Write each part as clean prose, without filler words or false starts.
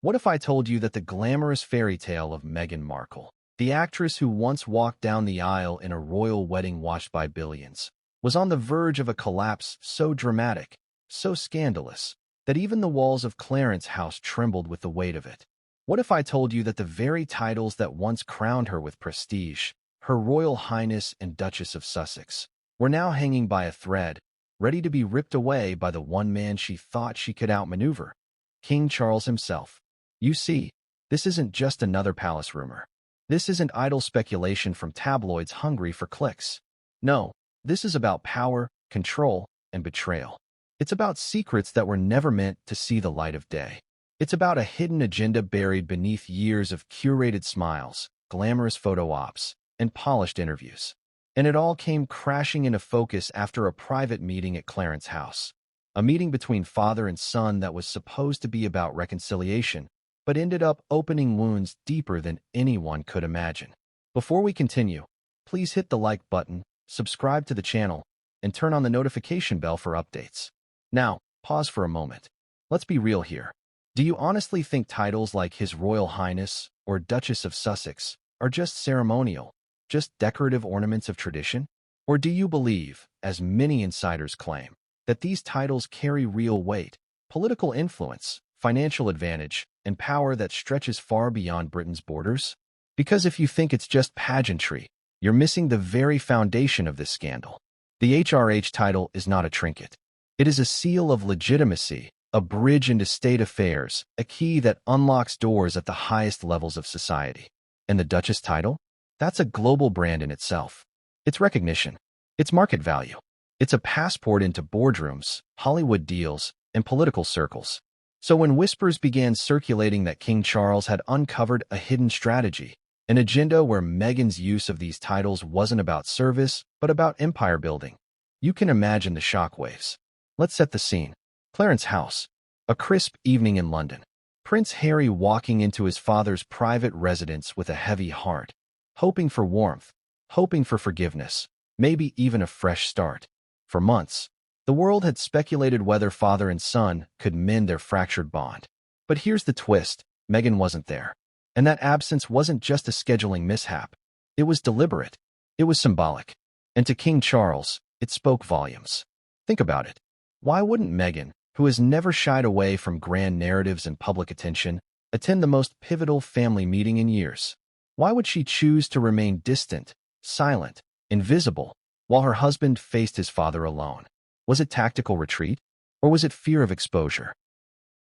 What if I told you that the glamorous fairy tale of Meghan Markle, the actress who once walked down the aisle in a royal wedding watched by billions, was on the verge of a collapse so dramatic, so scandalous, that even the walls of Clarence House trembled with the weight of it? What if I told you that the very titles that once crowned her with prestige, Her Royal Highness and Duchess of Sussex, were now hanging by a thread, ready to be ripped away by the one man she thought she could outmaneuver, King Charles himself? You see, this isn't just another palace rumor. This isn't idle speculation from tabloids hungry for clicks. No, this is about power, control, and betrayal. It's about secrets that were never meant to see the light of day. It's about a hidden agenda buried beneath years of curated smiles, glamorous photo ops, and polished interviews. And it all came crashing into focus after a private meeting at Clarence House. A meeting between father and son that was supposed to be about reconciliation, but ended up opening wounds deeper than anyone could imagine. Before we continue, please hit the like button, subscribe to the channel, and turn on the notification bell for updates. Now, pause for a moment. Let's be real here. Do you honestly think titles like His Royal Highness or Duchess of Sussex are just ceremonial, just decorative ornaments of tradition? Or do you believe, as many insiders claim, that these titles carry real weight, political influence, financial advantage, and power that stretches far beyond Britain's borders? Because if you think it's just pageantry, you're missing the very foundation of this scandal. The HRH title is not a trinket. It is a seal of legitimacy, a bridge into state affairs, a key that unlocks doors at the highest levels of society. And the Duchess title? That's a global brand in itself. It's recognition. It's market value. It's a passport into boardrooms, Hollywood deals, and political circles. So when whispers began circulating that King Charles had uncovered a hidden strategy, an agenda where Meghan's use of these titles wasn't about service, but about empire building, you can imagine the shockwaves. Let's set the scene. Clarence House, a crisp evening in London. Prince Harry walking into his father's private residence with a heavy heart, hoping for warmth, hoping for forgiveness, maybe even a fresh start. For months, the world had speculated whether father and son could mend their fractured bond. But here's the twist: Meghan wasn't there. And that absence wasn't just a scheduling mishap. It was deliberate. It was symbolic. And to King Charles, it spoke volumes. Think about it. Why wouldn't Meghan, who has never shied away from grand narratives and public attention, attend the most pivotal family meeting in years? Why would she choose to remain distant, silent, invisible, while her husband faced his father alone? Was it tactical retreat, or was it fear of exposure?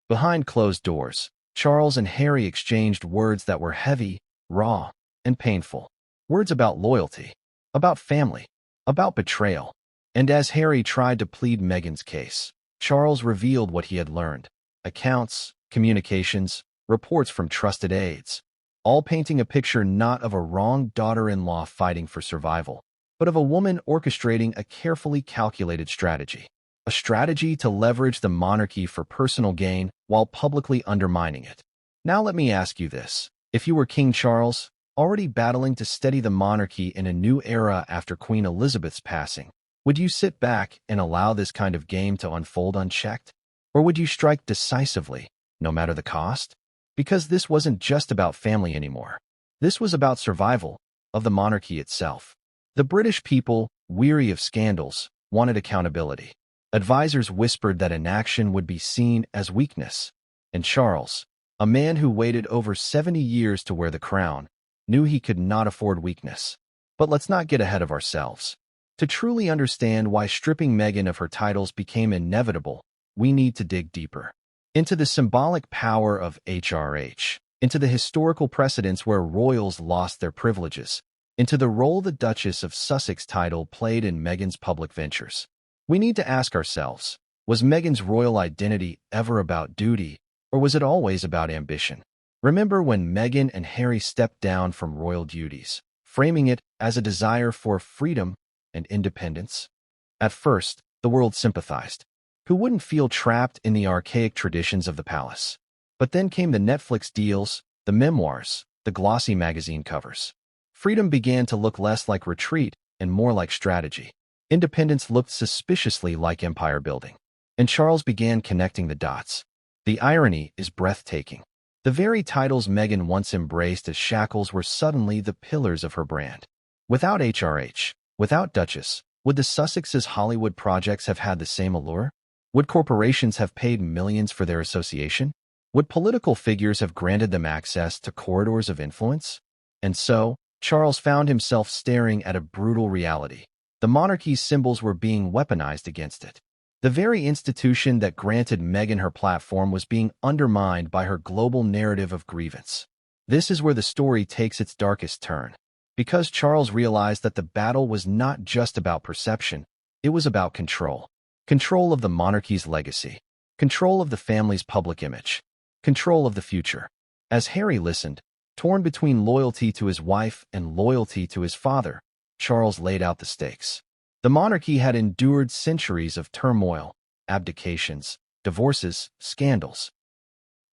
Behind closed doors, Charles and Harry exchanged words that were heavy, raw, and painful. Words about loyalty, about family, about betrayal. And as Harry tried to plead Meghan's case, Charles revealed what he had learned: accounts, communications, reports from trusted aides, all painting a picture not of a wronged daughter-in-law fighting for survival, but of a woman orchestrating a carefully calculated strategy. A strategy to leverage the monarchy for personal gain while publicly undermining it. Now let me ask you this. If you were King Charles, already battling to steady the monarchy in a new era after Queen Elizabeth's passing, would you sit back and allow this kind of game to unfold unchecked? Or would you strike decisively, no matter the cost? Because this wasn't just about family anymore. This was about survival of the monarchy itself. The British people, weary of scandals, wanted accountability. Advisors whispered that inaction would be seen as weakness. And Charles, a man who waited over 70 years to wear the crown, knew he could not afford weakness. But let's not get ahead of ourselves. To truly understand why stripping Meghan of her titles became inevitable, we need to dig deeper into the symbolic power of HRH, into the historical precedents where royals lost their privileges, into the role the Duchess of Sussex title played in Meghan's public ventures. We need to ask ourselves, was Meghan's royal identity ever about duty, or was it always about ambition? Remember when Meghan and Harry stepped down from royal duties, framing it as a desire for freedom and independence? At first, the world sympathized. Who wouldn't feel trapped in the archaic traditions of the palace? But then came the Netflix deals, the memoirs, the glossy magazine covers. Freedom began to look less like retreat and more like strategy. Independence looked suspiciously like empire building. And Charles began connecting the dots. The irony is breathtaking. The very titles Meghan once embraced as shackles were suddenly the pillars of her brand. Without HRH, without Duchess, would the Sussex's Hollywood projects have had the same allure? Would corporations have paid millions for their association? Would political figures have granted them access to corridors of influence? And so, Charles found himself staring at a brutal reality. The monarchy's symbols were being weaponized against it. The very institution that granted Meghan her platform was being undermined by her global narrative of grievance. This is where the story takes its darkest turn. Because Charles realized that the battle was not just about perception, it was about control. Control of the monarchy's legacy. Control of the family's public image. Control of the future. As Harry listened, torn between loyalty to his wife and loyalty to his father, Charles laid out the stakes. The monarchy had endured centuries of turmoil, abdications, divorces, scandals.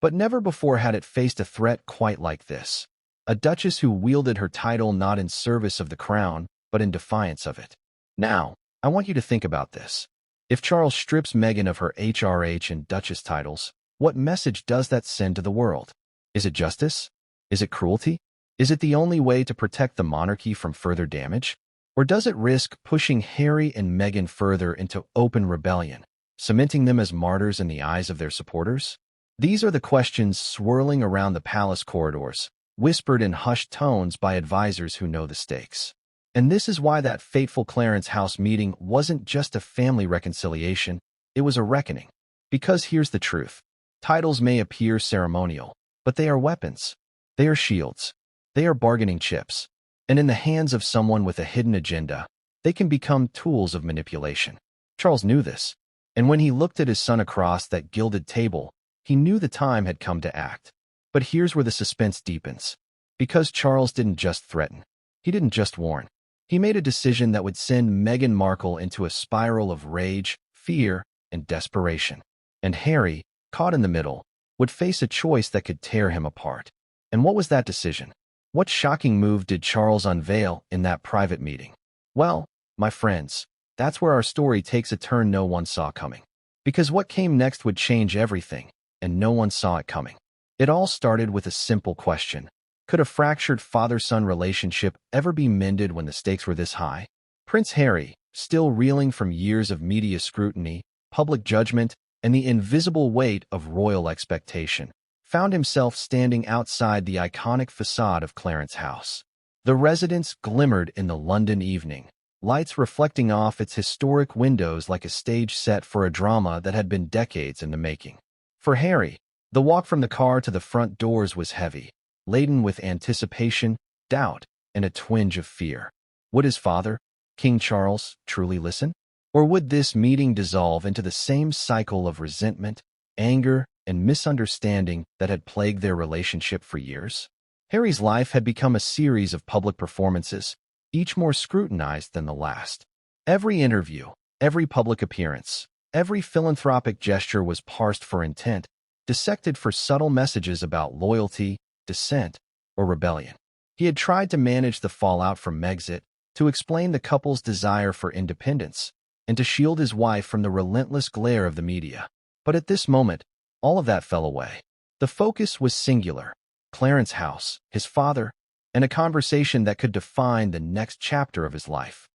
But never before had it faced a threat quite like this. A duchess who wielded her title not in service of the crown, but in defiance of it. Now, I want you to think about this. If Charles strips Meghan of her HRH and duchess titles, what message does that send to the world? Is it justice? Is it cruelty? Is it the only way to protect the monarchy from further damage? Or does it risk pushing Harry and Meghan further into open rebellion, cementing them as martyrs in the eyes of their supporters? These are the questions swirling around the palace corridors, whispered in hushed tones by advisors who know the stakes. And this is why that fateful Clarence House meeting wasn't just a family reconciliation, it was a reckoning. Because here's the truth. Titles may appear ceremonial, but they are weapons. They are shields. They are bargaining chips. And in the hands of someone with a hidden agenda, they can become tools of manipulation. Charles knew this, and when he looked at his son across that gilded table, he knew the time had come to act. But here's where the suspense deepens. Because Charles didn't just threaten. He didn't just warn. He made a decision that would send Meghan Markle into a spiral of rage, fear, and desperation. And Harry, caught in the middle, would face a choice that could tear him apart. And what was that decision? What shocking move did Charles unveil in that private meeting? Well, my friends, that's where our story takes a turn no one saw coming. Because what came next would change everything, and no one saw it coming. It all started with a simple question. Could a fractured father-son relationship ever be mended when the stakes were this high? Prince Harry, still reeling from years of media scrutiny, public judgment, and the invisible weight of royal expectation, found himself standing outside the iconic facade of Clarence House. The residence glimmered in the London evening, lights reflecting off its historic windows like a stage set for a drama that had been decades in the making. For Harry, the walk from the car to the front doors was heavy, laden with anticipation, doubt, and a twinge of fear. Would his father, King Charles, truly listen? Or would this meeting dissolve into the same cycle of resentment, anger, and misunderstanding that had plagued their relationship for years? Harry's life had become a series of public performances, each more scrutinized than the last. Every interview, every public appearance, every philanthropic gesture was parsed for intent, dissected for subtle messages about loyalty, dissent, or rebellion. He had tried to manage the fallout from Megxit, to explain the couple's desire for independence, and to shield his wife from the relentless glare of the media. But at this moment, all of that fell away. The focus was singular. Clarence House, his father, and a conversation that could define the next chapter of his life.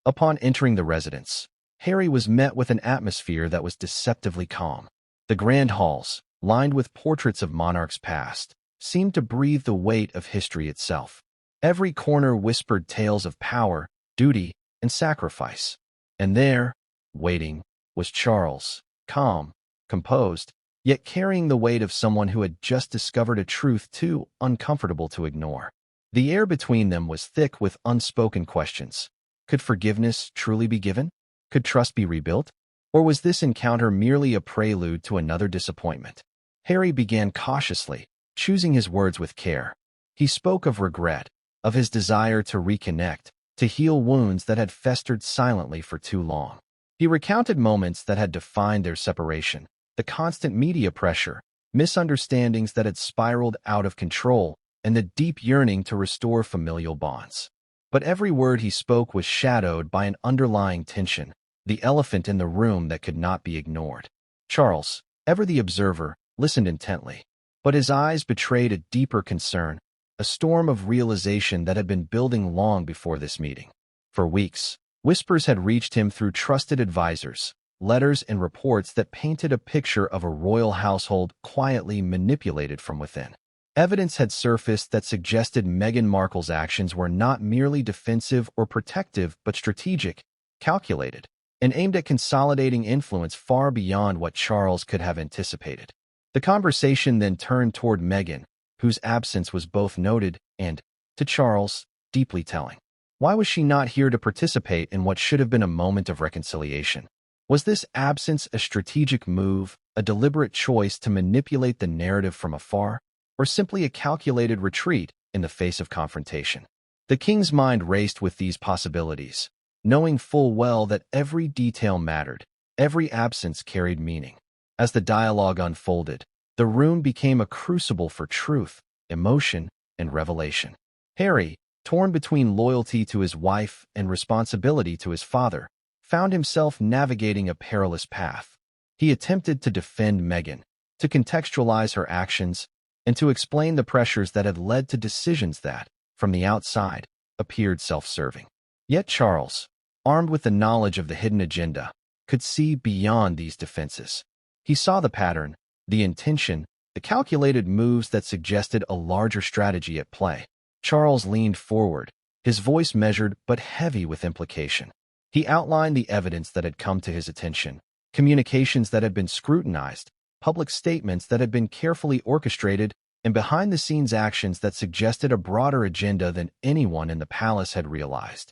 Upon entering the residence, Harry was met with an atmosphere that was deceptively calm. The grand halls, lined with portraits of monarchs past, seemed to breathe the weight of history itself. Every corner whispered tales of power, duty, and sacrifice. And there, waiting, was Charles, calm, composed, yet carrying the weight of someone who had just discovered a truth too uncomfortable to ignore. The air between them was thick with unspoken questions. Could forgiveness truly be given? Could trust be rebuilt? Or was this encounter merely a prelude to another disappointment? Harry began cautiously, choosing his words with care. He spoke of regret, of his desire to reconnect, to heal wounds that had festered silently for too long. He recounted moments that had defined their separation, the constant media pressure, misunderstandings that had spiraled out of control, and the deep yearning to restore familial bonds. But every word he spoke was shadowed by an underlying tension, the elephant in the room that could not be ignored. Charles, ever the observer, listened intently. But his eyes betrayed a deeper concern, a storm of realization that had been building long before this meeting. For weeks, whispers had reached him through trusted advisors, letters and reports that painted a picture of a royal household quietly manipulated from within. Evidence had surfaced that suggested Meghan Markle's actions were not merely defensive or protective but strategic, calculated, and aimed at consolidating influence far beyond what Charles could have anticipated. The conversation then turned toward Meghan, whose absence was both noted and, to Charles, deeply telling. Why was she not here to participate in what should have been a moment of reconciliation? Was this absence a strategic move, a deliberate choice to manipulate the narrative from afar, or simply a calculated retreat in the face of confrontation? The king's mind raced with these possibilities, knowing full well that every detail mattered, every absence carried meaning. As the dialogue unfolded, the room became a crucible for truth, emotion, and revelation. Harry, torn between loyalty to his wife and responsibility to his father, found himself navigating a perilous path. He attempted to defend Meghan, to contextualize her actions, and to explain the pressures that had led to decisions that, from the outside, appeared self-serving. Yet Charles, armed with the knowledge of the hidden agenda, could see beyond these defenses. He saw the pattern, the intention, the calculated moves that suggested a larger strategy at play. Charles leaned forward, his voice measured but heavy with implication. He outlined the evidence that had come to his attention, communications that had been scrutinized, public statements that had been carefully orchestrated, and behind-the-scenes actions that suggested a broader agenda than anyone in the palace had realized.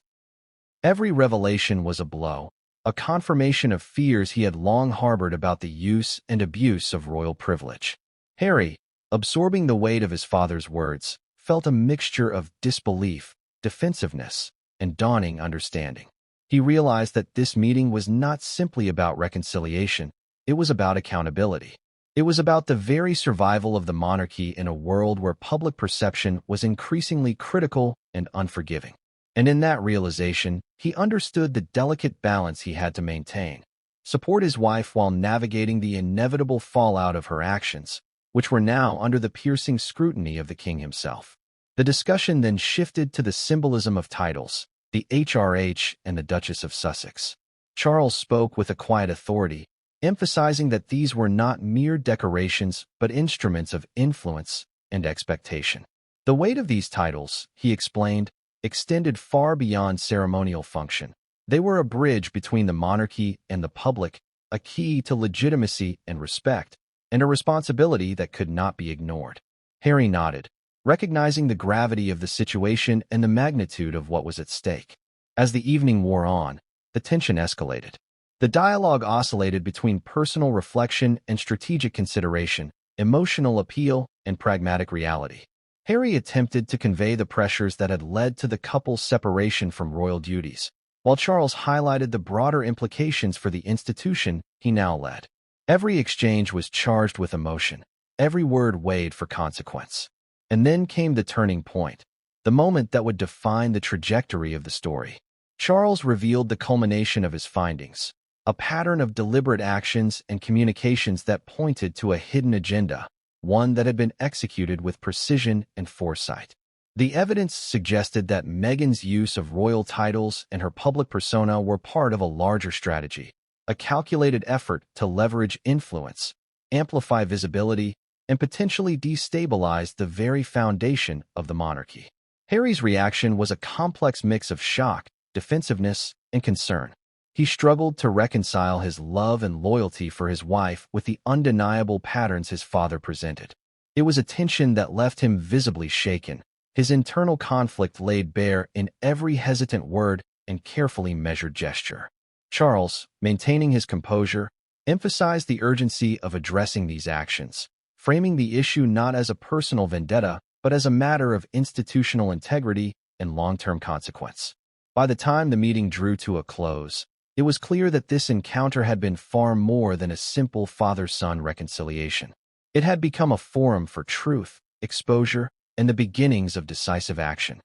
Every revelation was a blow, a confirmation of fears he had long harbored about the use and abuse of royal privilege. Harry, absorbing the weight of his father's words, felt a mixture of disbelief, defensiveness, and dawning understanding. He realized that this meeting was not simply about reconciliation, it was about accountability. It was about the very survival of the monarchy in a world where public perception was increasingly critical and unforgiving. And in that realization, he understood the delicate balance he had to maintain. Support his wife while navigating the inevitable fallout of her actions, which were now under the piercing scrutiny of the king himself. The discussion then shifted to the symbolism of titles, the HRH and the Duchess of Sussex. Charles spoke with a quiet authority, emphasizing that these were not mere decorations but instruments of influence and expectation. The weight of these titles, he explained, extended far beyond ceremonial function. They were a bridge between the monarchy and the public, a key to legitimacy and respect, and a responsibility that could not be ignored. Harry nodded, recognizing the gravity of the situation and the magnitude of what was at stake. As the evening wore on, the tension escalated. The dialogue oscillated between personal reflection and strategic consideration, emotional appeal and pragmatic reality. Harry attempted to convey the pressures that had led to the couple's separation from royal duties, while Charles highlighted the broader implications for the institution he now led. Every exchange was charged with emotion, every word weighed for consequence. And then came the turning point, the moment that would define the trajectory of the story. Charles revealed the culmination of his findings, a pattern of deliberate actions and communications that pointed to a hidden agenda, one that had been executed with precision and foresight. The evidence suggested that Meghan's use of royal titles and her public persona were part of a larger strategy, a calculated effort to leverage influence, amplify visibility, and potentially destabilize the very foundation of the monarchy. Harry's reaction was a complex mix of shock, defensiveness, and concern. He struggled to reconcile his love and loyalty for his wife with the undeniable patterns his father presented. It was a tension that left him visibly shaken, his internal conflict laid bare in every hesitant word and carefully measured gesture. Charles, maintaining his composure, emphasized the urgency of addressing these actions, framing the issue not as a personal vendetta, but as a matter of institutional integrity and long-term consequence. By the time the meeting drew to a close, it was clear that this encounter had been far more than a simple father-son reconciliation. It had become a forum for truth, exposure, and the beginnings of decisive action.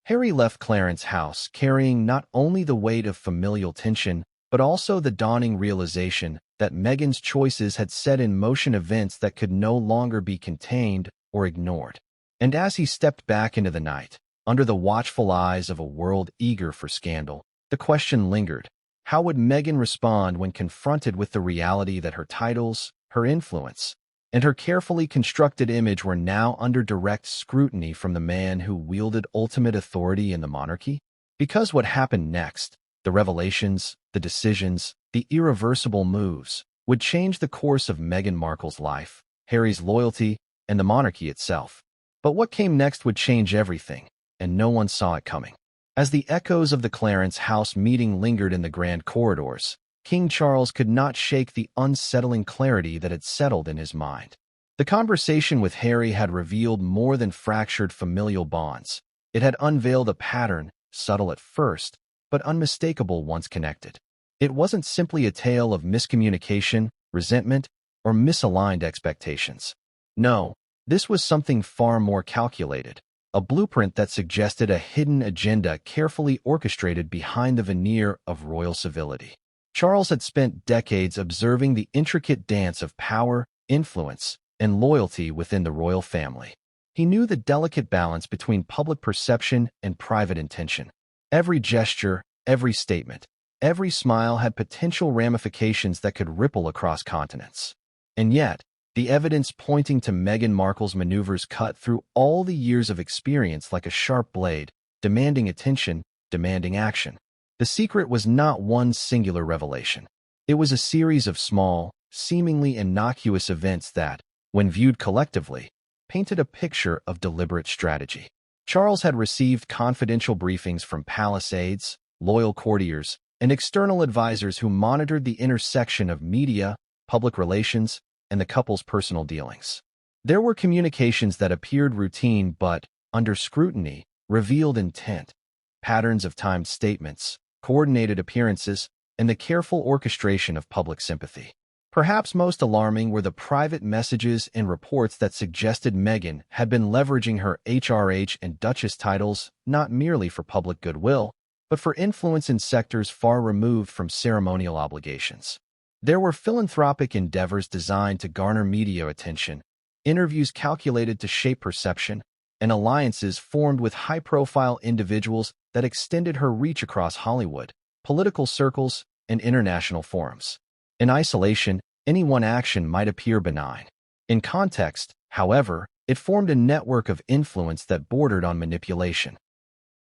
Harry left Clarence's house carrying not only the weight of familial tension, but also the dawning realization that Meghan's choices had set in motion events that could no longer be contained or ignored. And as he stepped back into the night, under the watchful eyes of a world eager for scandal, the question lingered. How would Meghan respond when confronted with the reality that her titles, her influence, and her carefully constructed image were now under direct scrutiny from the man who wielded ultimate authority in the monarchy? Because what happened next, the revelations, the decisions, the irreversible moves, would change the course of Meghan Markle's life, Harry's loyalty, and the monarchy itself. But what came next would change everything, and no one saw it coming. As the echoes of the Clarence House meeting lingered in the grand corridors, King Charles could not shake the unsettling clarity that had settled in his mind. The conversation with Harry had revealed more than fractured familial bonds. It had unveiled a pattern, subtle at first, but unmistakable once connected. It wasn't simply a tale of miscommunication, resentment, or misaligned expectations. No, this was something far more calculated, a blueprint that suggested a hidden agenda carefully orchestrated behind the veneer of royal civility. Charles had spent decades observing the intricate dance of power, influence, and loyalty within the royal family. He knew the delicate balance between public perception and private intention. Every gesture, every statement, every smile had potential ramifications that could ripple across continents. And yet, the evidence pointing to Meghan Markle's maneuvers cut through all the years of experience like a sharp blade, demanding attention, demanding action. The secret was not one singular revelation. It was a series of small, seemingly innocuous events that, when viewed collectively, painted a picture of deliberate strategy. Charles had received confidential briefings from palace aides, loyal courtiers, and external advisors who monitored the intersection of media, public relations, and the couple's personal dealings. There were communications that appeared routine but, under scrutiny, revealed intent, patterns of timed statements, coordinated appearances, and the careful orchestration of public sympathy. Perhaps most alarming were the private messages and reports that suggested Meghan had been leveraging her HRH and Duchess titles not merely for public goodwill, but for influence in sectors far removed from ceremonial obligations. There were philanthropic endeavors designed to garner media attention, interviews calculated to shape perception, and alliances formed with high-profile individuals that extended her reach across Hollywood, political circles, and international forums. In isolation, any one action might appear benign. In context, however, it formed a network of influence that bordered on manipulation.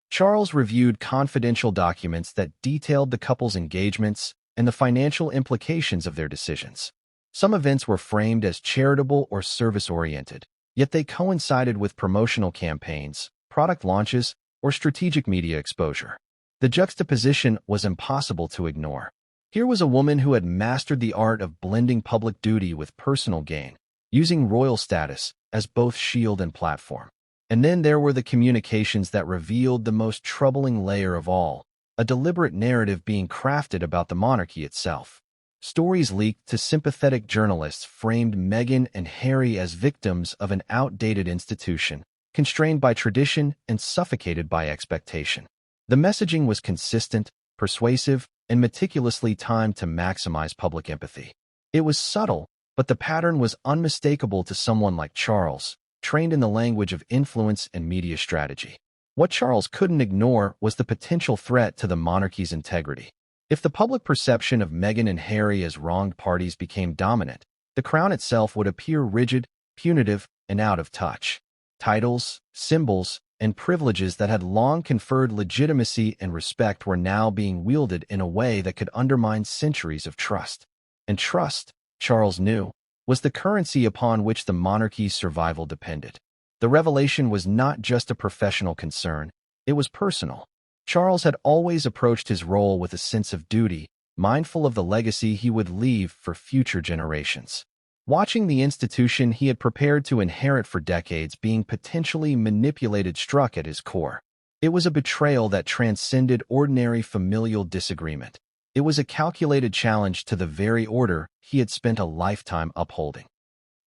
Charles reviewed confidential documents that detailed the couple's engagements and the financial implications of their decisions. Some events were framed as charitable or service-oriented, yet they coincided with promotional campaigns, product launches, or strategic media exposure. The juxtaposition was impossible to ignore. Here was a woman who had mastered the art of blending public duty with personal gain, using royal status as both shield and platform. And then there were the communications that revealed the most troubling layer of all, a deliberate narrative being crafted about the monarchy itself. Stories leaked to sympathetic journalists framed Meghan and Harry as victims of an outdated institution, constrained by tradition and suffocated by expectation. The messaging was consistent, persuasive, and meticulously timed to maximize public empathy. It was subtle, but the pattern was unmistakable to someone like Charles, trained in the language of influence and media strategy. What Charles couldn't ignore was the potential threat to the monarchy's integrity. If the public perception of Meghan and Harry as wronged parties became dominant, the crown itself would appear rigid, punitive, and out of touch. Titles, symbols, and privileges that had long conferred legitimacy and respect were now being wielded in a way that could undermine centuries of trust. And trust, Charles knew, was the currency upon which the monarchy's survival depended. The revelation was not just a professional concern, it was personal. Charles had always approached his role with a sense of duty, mindful of the legacy he would leave for future generations. Watching the institution he had prepared to inherit for decades being potentially manipulated struck at his core. It was a betrayal that transcended ordinary familial disagreement. It was a calculated challenge to the very order he had spent a lifetime upholding.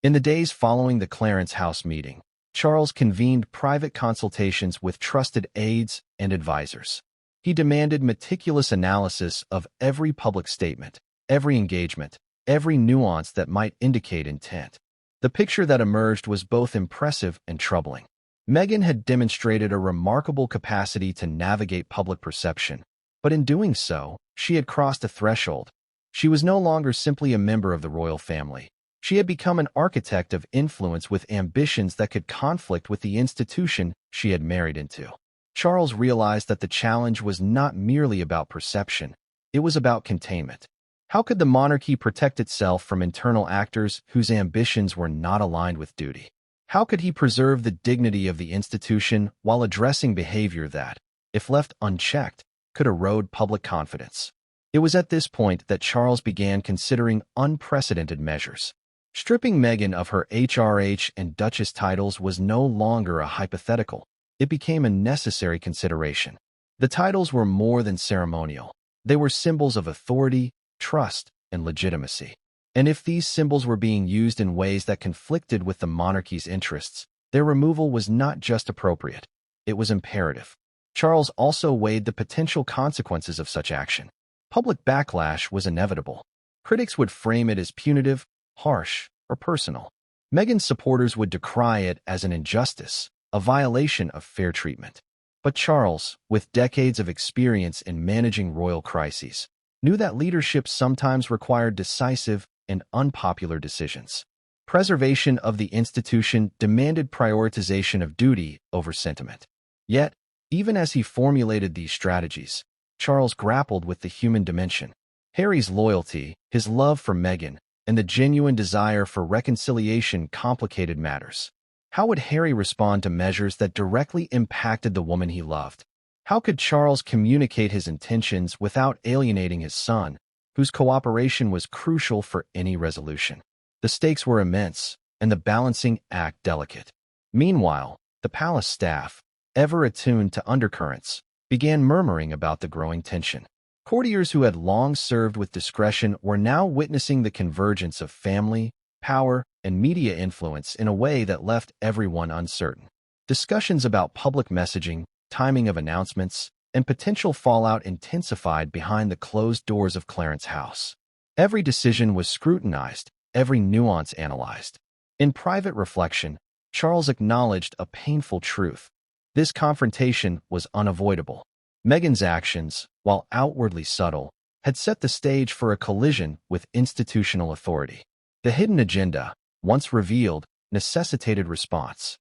In the days following the Clarence House meeting, Charles convened private consultations with trusted aides and advisors. He demanded meticulous analysis of every public statement, every engagement, every nuance that might indicate intent. The picture that emerged was both impressive and troubling. Meghan had demonstrated a remarkable capacity to navigate public perception, but in doing so, she had crossed a threshold. She was no longer simply a member of the royal family. She had become an architect of influence with ambitions that could conflict with the institution she had married into. Charles realized that the challenge was not merely about perception, it was about containment. How could the monarchy protect itself from internal actors whose ambitions were not aligned with duty? How could he preserve the dignity of the institution while addressing behavior that, if left unchecked, could erode public confidence? It was at this point that Charles began considering unprecedented measures. Stripping Meghan of her HRH and Duchess titles was no longer a hypothetical. It became a necessary consideration. The titles were more than ceremonial. They were symbols of authority, trust, and legitimacy. And if these symbols were being used in ways that conflicted with the monarchy's interests, their removal was not just appropriate, it was imperative. Charles also weighed the potential consequences of such action. Public backlash was inevitable. Critics would frame it as punitive, harsh, or personal. Meghan's supporters would decry it as an injustice, a violation of fair treatment. But Charles, with decades of experience in managing royal crises, knew that leadership sometimes required decisive and unpopular decisions. Preservation of the institution demanded prioritization of duty over sentiment. Yet, even as he formulated these strategies, Charles grappled with the human dimension. Harry's loyalty, his love for Meghan, and the genuine desire for reconciliation complicated matters. How would Harry respond to measures that directly impacted the woman he loved? How could Charles communicate his intentions without alienating his son, whose cooperation was crucial for any resolution? The stakes were immense, and the balancing act delicate. Meanwhile, the palace staff, ever attuned to undercurrents, began murmuring about the growing tension. Courtiers who had long served with discretion were now witnessing the convergence of family, power, and media influence in a way that left everyone uncertain. Discussions about public messaging, timing of announcements, and potential fallout intensified behind the closed doors of Clarence House. Every decision was scrutinized, every nuance analyzed. In private reflection, Charles acknowledged a painful truth. This confrontation was unavoidable. Meghan's actions, while outwardly subtle, had set the stage for a collision with institutional authority. The hidden agenda, once revealed, necessitated response.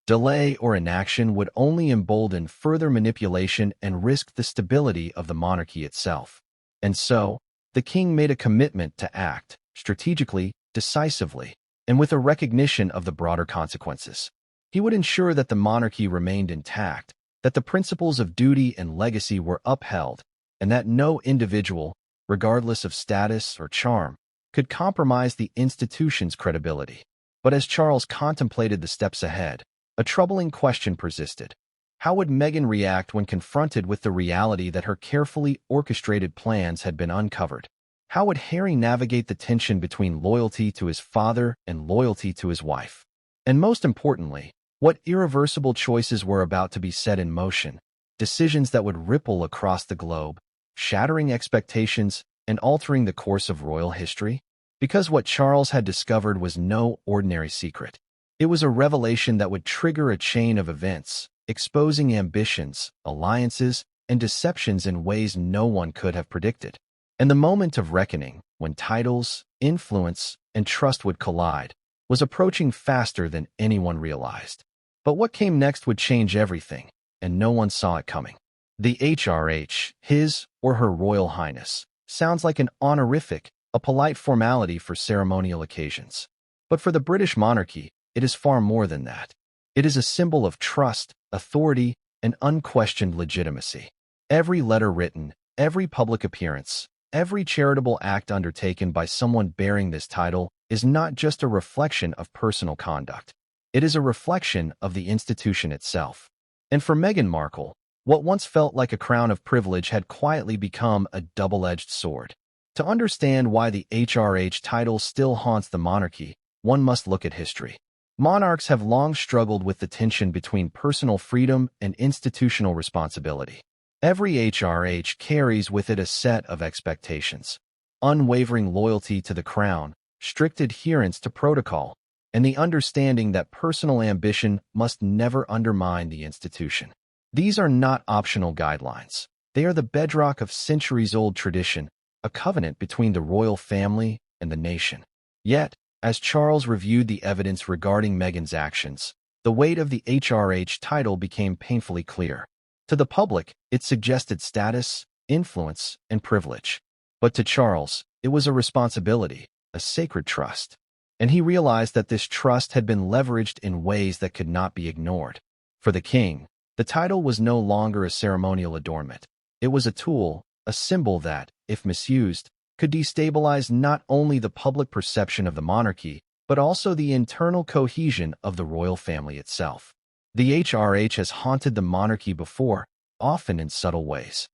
Delay or inaction would only embolden further manipulation and risk the stability of the monarchy itself. And so, the king made a commitment to act, strategically, decisively, and with a recognition of the broader consequences. He would ensure that the monarchy remained intact, that the principles of duty and legacy were upheld, and that no individual, regardless of status or charm, could compromise the institution's credibility. But as Charles contemplated the steps ahead, a troubling question persisted. How would Meghan react when confronted with the reality that her carefully orchestrated plans had been uncovered? How would Harry navigate the tension between loyalty to his father and loyalty to his wife? And most importantly, what irreversible choices were about to be set in motion, decisions that would ripple across the globe, shattering expectations and altering the course of royal history? Because what Charles had discovered was no ordinary secret. It was a revelation that would trigger a chain of events, exposing ambitions, alliances, and deceptions in ways no one could have predicted. And the moment of reckoning, when titles, influence, and trust would collide, was approaching faster than anyone realized. But what came next would change everything, and no one saw it coming. The HRH, His or Her Royal Highness, sounds like an honorific, a polite formality for ceremonial occasions. But for the British monarchy, it is far more than that. It is a symbol of trust, authority, and unquestioned legitimacy. Every letter written, every public appearance, every charitable act undertaken by someone bearing this title is not just a reflection of personal conduct. It is a reflection of the institution itself. And for Meghan Markle, what once felt like a crown of privilege had quietly become a double-edged sword. To understand why the HRH title still haunts the monarchy, one must look at history. Monarchs have long struggled with the tension between personal freedom and institutional responsibility. Every HRH carries with it a set of expectations: unwavering loyalty to the crown, strict adherence to protocol, and the understanding that personal ambition must never undermine the institution. These are not optional guidelines. They are the bedrock of centuries-old tradition, a covenant between the royal family and the nation. Yet, as Charles reviewed the evidence regarding Meghan's actions, the weight of the HRH title became painfully clear. To the public, it suggested status, influence, and privilege. But to Charles, it was a responsibility, a sacred trust. And he realized that this trust had been leveraged in ways that could not be ignored. For the king, the title was no longer a ceremonial adornment. It was a tool, a symbol that, if misused, could destabilize not only the public perception of the monarchy, but also the internal cohesion of the royal family itself. The HRH has haunted the monarchy before, often in subtle ways.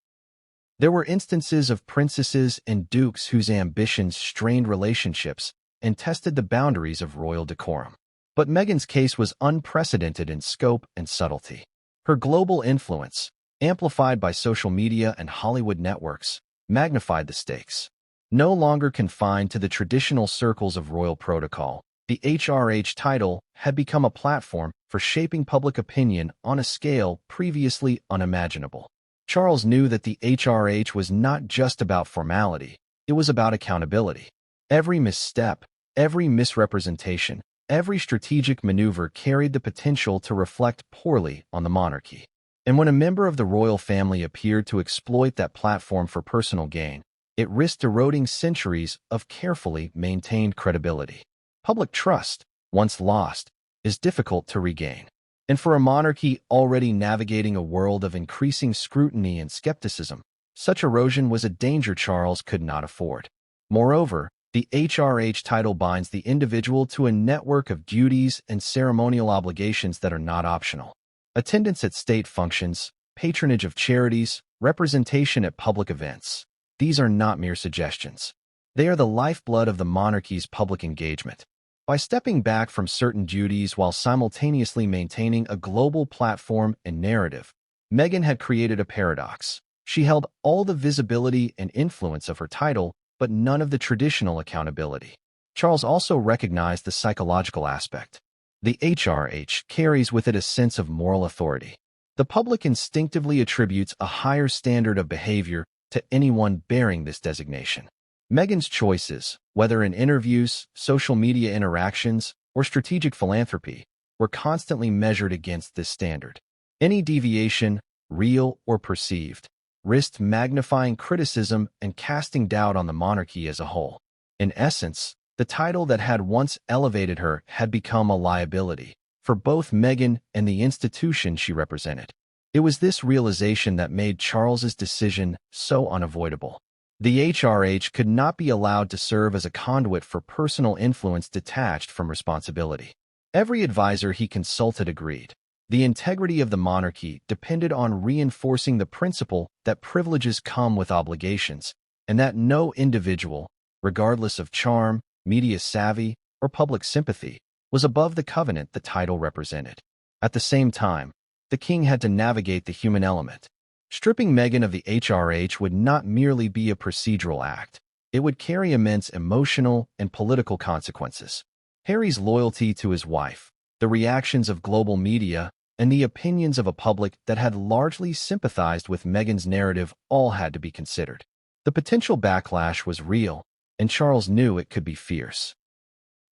There were instances of princesses and dukes whose ambitions strained relationships and tested the boundaries of royal decorum. But Meghan's case was unprecedented in scope and subtlety. Her global influence, amplified by social media and Hollywood networks, magnified the stakes. No longer confined to the traditional circles of royal protocol, the HRH title had become a platform for shaping public opinion on a scale previously unimaginable. Charles knew that the HRH was not just about formality, it was about accountability. Every misstep, every misrepresentation, every strategic maneuver carried the potential to reflect poorly on the monarchy. And when a member of the royal family appeared to exploit that platform for personal gain, it risked eroding centuries of carefully maintained credibility. Public trust, once lost, is difficult to regain. And for a monarchy already navigating a world of increasing scrutiny and skepticism, such erosion was a danger Charles could not afford. Moreover, the HRH title binds the individual to a network of duties and ceremonial obligations that are not optional. Attendance at state functions, patronage of charities, representation at public events. These are not mere suggestions. They are the lifeblood of the monarchy's public engagement. By stepping back from certain duties while simultaneously maintaining a global platform and narrative, Meghan had created a paradox. She held all the visibility and influence of her title, but none of the traditional accountability. Charles also recognized the psychological aspect. The HRH carries with it a sense of moral authority. The public instinctively attributes a higher standard of behavior to anyone bearing this designation. Meghan's choices, whether in interviews, social media interactions, or strategic philanthropy, were constantly measured against this standard. Any deviation, real or perceived, risked magnifying criticism and casting doubt on the monarchy as a whole. In essence, the title that had once elevated her had become a liability for both Meghan and the institution she represented. It was this realization that made Charles's decision so unavoidable. The HRH could not be allowed to serve as a conduit for personal influence detached from responsibility. Every advisor he consulted agreed. The integrity of the monarchy depended on reinforcing the principle that privileges come with obligations, and that no individual, regardless of charm, media savvy, or public sympathy, was above the covenant the title represented. At the same time, the king had to navigate the human element. Stripping Meghan of the HRH would not merely be a procedural act. It would carry immense emotional and political consequences. Harry's loyalty to his wife, the reactions of global media, and the opinions of a public that had largely sympathized with Meghan's narrative all had to be considered. The potential backlash was real, and Charles knew it could be fierce.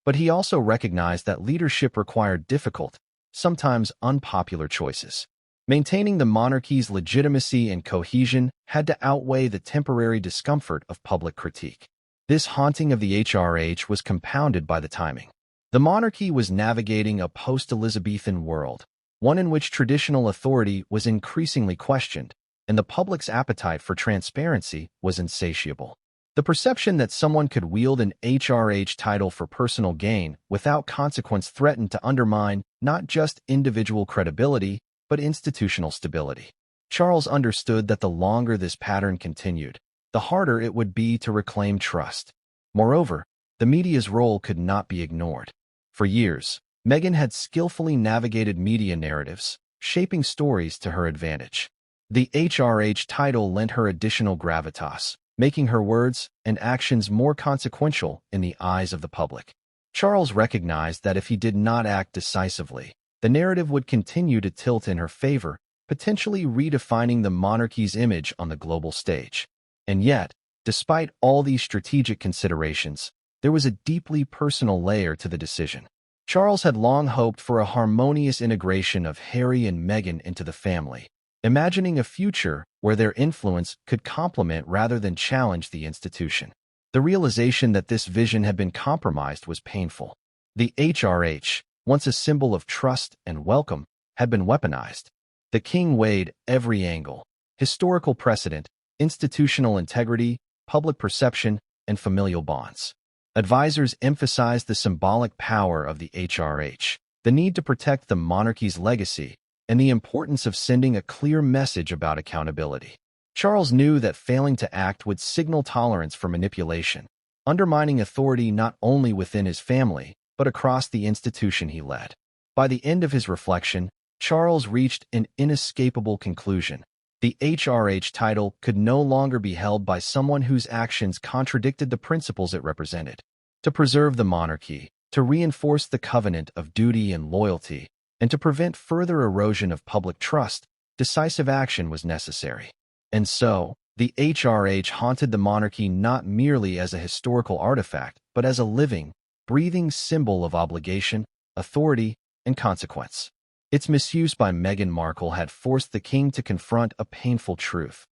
But he also recognized that leadership required difficult, sometimes unpopular choices. Maintaining the monarchy's legitimacy and cohesion had to outweigh the temporary discomfort of public critique. This haunting of the HRH was compounded by the timing. The monarchy was navigating a post-Elizabethan world, one in which traditional authority was increasingly questioned, and the public's appetite for transparency was insatiable. The perception that someone could wield an HRH title for personal gain without consequence threatened to undermine not just individual credibility, but institutional stability. Charles understood that the longer this pattern continued, the harder it would be to reclaim trust. Moreover, the media's role could not be ignored. For years, Meghan had skillfully navigated media narratives, shaping stories to her advantage. The HRH title lent her additional gravitas, making her words and actions more consequential in the eyes of the public. Charles recognized that if he did not act decisively, the narrative would continue to tilt in her favor, potentially redefining the monarchy's image on the global stage. And yet, despite all these strategic considerations, there was a deeply personal layer to the decision. Charles had long hoped for a harmonious integration of Harry and Meghan into the family, imagining a future where their influence could complement rather than challenge the institution. The realization that this vision had been compromised was painful. The HRH, once a symbol of trust and welcome, had been weaponized. The king weighed every angle: historical precedent, institutional integrity, public perception, and familial bonds. Advisors emphasized the symbolic power of the HRH, the need to protect the monarchy's legacy, and the importance of sending a clear message about accountability. Charles knew that failing to act would signal tolerance for manipulation, undermining authority not only within his family, but across the institution he led. By the end of his reflection, Charles reached an inescapable conclusion. The HRH title could no longer be held by someone whose actions contradicted the principles it represented. To preserve the monarchy, to reinforce the covenant of duty and loyalty, and to prevent further erosion of public trust, decisive action was necessary. And so, the HRH haunted the monarchy not merely as a historical artifact, but as a living, breathing symbol of obligation, authority, and consequence. Its misuse by Meghan Markle had forced the king to confront a painful truth.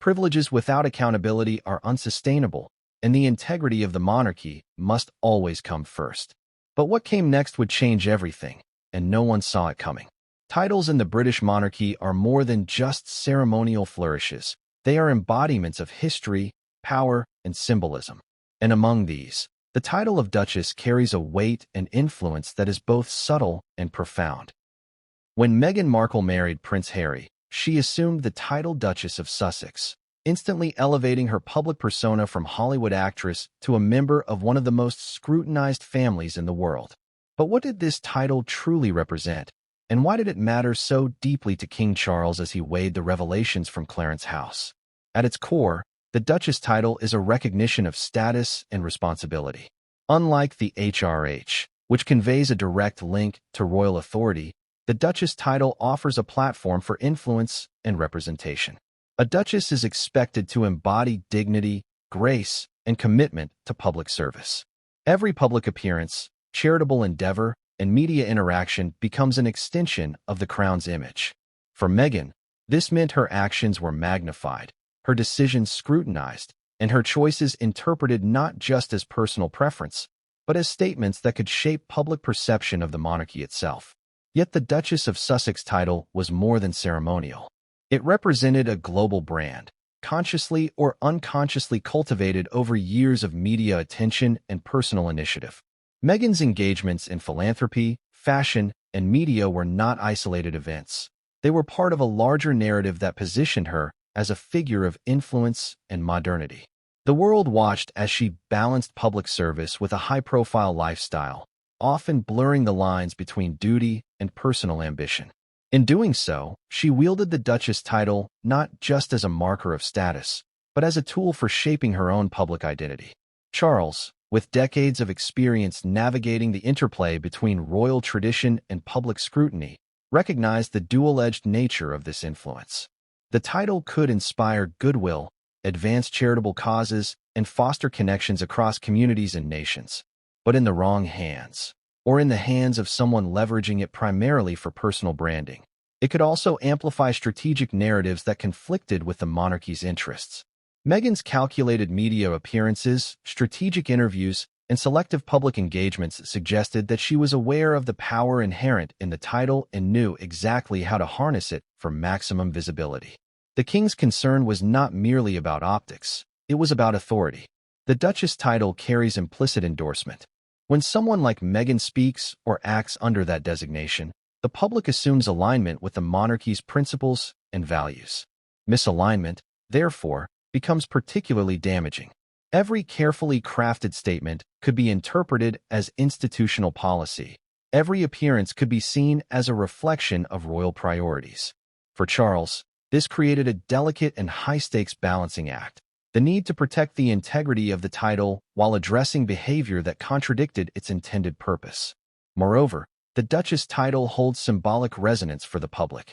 Privileges without accountability are unsustainable, and the integrity of the monarchy must always come first. But what came next would change everything, and no one saw it coming. Titles in the British monarchy are more than just ceremonial flourishes. They are embodiments of history, power, and symbolism. And among these, the title of Duchess carries a weight and influence that is both subtle and profound. When Meghan Markle married Prince Harry, she assumed the title Duchess of Sussex, instantly elevating her public persona from Hollywood actress to a member of one of the most scrutinized families in the world. But what did this title truly represent, and why did it matter so deeply to King Charles as he weighed the revelations from Clarence House? At its core, the Duchess title is a recognition of status and responsibility. Unlike the HRH, which conveys a direct link to royal authority, the Duchess title offers a platform for influence and representation. A Duchess is expected to embody dignity, grace, and commitment to public service. Every public appearance, charitable endeavor, and media interaction becomes an extension of the crown's image. For Meghan, this meant her actions were magnified, her decisions scrutinized, and her choices interpreted not just as personal preference, but as statements that could shape public perception of the monarchy itself. Yet the Duchess of Sussex title was more than ceremonial. It represented a global brand, consciously or unconsciously cultivated over years of media attention and personal initiative. Meghan's engagements in philanthropy, fashion, and media were not isolated events. They were part of a larger narrative that positioned her as a figure of influence and modernity. The world watched as she balanced public service with a high-profile lifestyle, often blurring the lines between duty and personal ambition. In doing so, she wielded the Duchess title not just as a marker of status, but as a tool for shaping her own public identity. Charles, with decades of experience navigating the interplay between royal tradition and public scrutiny, recognized the dual-edged nature of this influence. The title could inspire goodwill, advance charitable causes, and foster connections across communities and nations. But in the wrong hands, or in the hands of someone leveraging it primarily for personal branding, it could also amplify strategic narratives that conflicted with the monarchy's interests. Meghan's calculated media appearances, strategic interviews, and selective public engagements suggested that she was aware of the power inherent in the title and knew exactly how to harness it for maximum visibility. The king's concern was not merely about optics, it was about authority. The Duchess title carries implicit endorsement. When someone like Meghan speaks or acts under that designation, the public assumes alignment with the monarchy's principles and values. Misalignment, therefore, becomes particularly damaging. Every carefully crafted statement could be interpreted as institutional policy. Every appearance could be seen as a reflection of royal priorities. For Charles, This created a delicate and high-stakes balancing act, the need to protect the integrity of the title while addressing behavior that contradicted its intended purpose. Moreover, the Duchess title holds symbolic resonance for the public.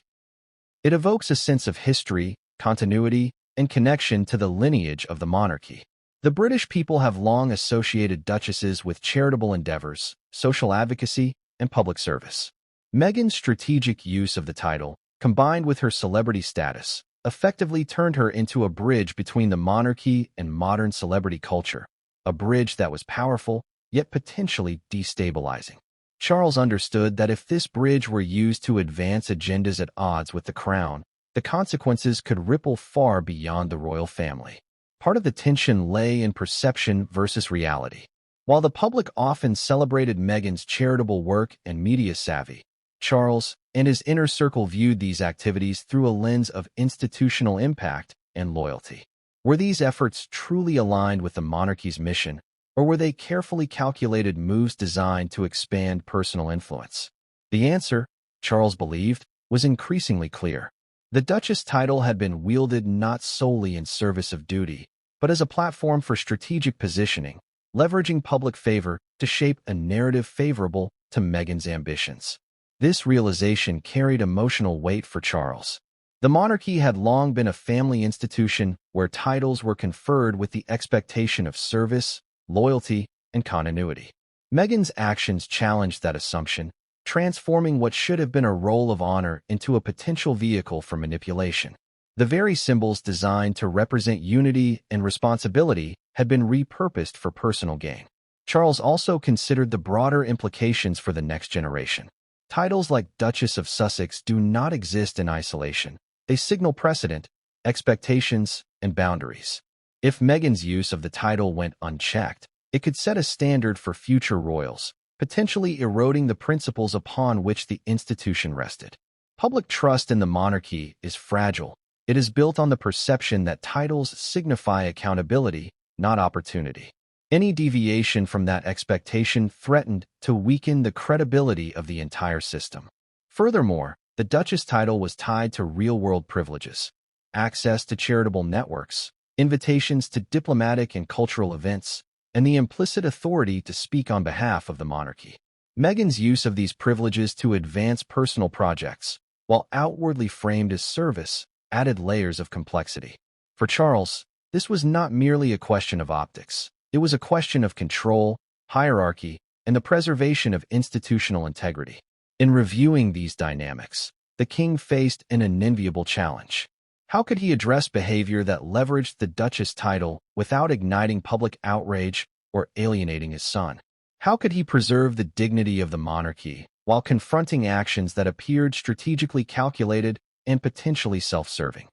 It evokes a sense of history, continuity, and connection to the lineage of the monarchy. The British people have long associated duchesses with charitable endeavors, social advocacy, and public service. Meghan's strategic use of the title, combined with her celebrity status, effectively turned her into a bridge between the monarchy and modern celebrity culture, a bridge that was powerful, yet potentially destabilizing. Charles understood that if this bridge were used to advance agendas at odds with the crown, the consequences could ripple far beyond the royal family. Part of the tension lay in perception versus reality. While the public often celebrated Meghan's charitable work and media savvy, Charles and his inner circle viewed these activities through a lens of institutional impact and loyalty. Were these efforts truly aligned with the monarchy's mission, or were they carefully calculated moves designed to expand personal influence? The answer, Charles believed, was increasingly clear. The Duchess title had been wielded not solely in service of duty, but as a platform for strategic positioning, leveraging public favor to shape a narrative favorable to Meghan's ambitions. This realization carried emotional weight for Charles. The monarchy had long been a family institution where titles were conferred with the expectation of service, loyalty, and continuity. Meghan's actions challenged that assumption, transforming what should have been a role of honor into a potential vehicle for manipulation. The very symbols designed to represent unity and responsibility had been repurposed for personal gain. Charles also considered the broader implications for the next generation. Titles like Duchess of Sussex do not exist in isolation. They signal precedent, expectations, and boundaries. If Meghan's use of the title went unchecked, it could set a standard for future royals, potentially eroding the principles upon which the institution rested. Public trust in the monarchy is fragile. It is built on the perception that titles signify accountability, not opportunity. Any deviation from that expectation threatened to weaken the credibility of the entire system. Furthermore, the Duchess title was tied to real-world privileges, access to charitable networks, invitations to diplomatic and cultural events, and the implicit authority to speak on behalf of the monarchy. Meghan's use of these privileges to advance personal projects, while outwardly framed as service, added layers of complexity. For Charles, this was not merely a question of optics. It was a question of control, hierarchy, and the preservation of institutional integrity. In reviewing these dynamics, the king faced an unenviable challenge. How could he address behavior that leveraged the Duchess title without igniting public outrage or alienating his son? How could he preserve the dignity of the monarchy while confronting actions that appeared strategically calculated and potentially self-serving?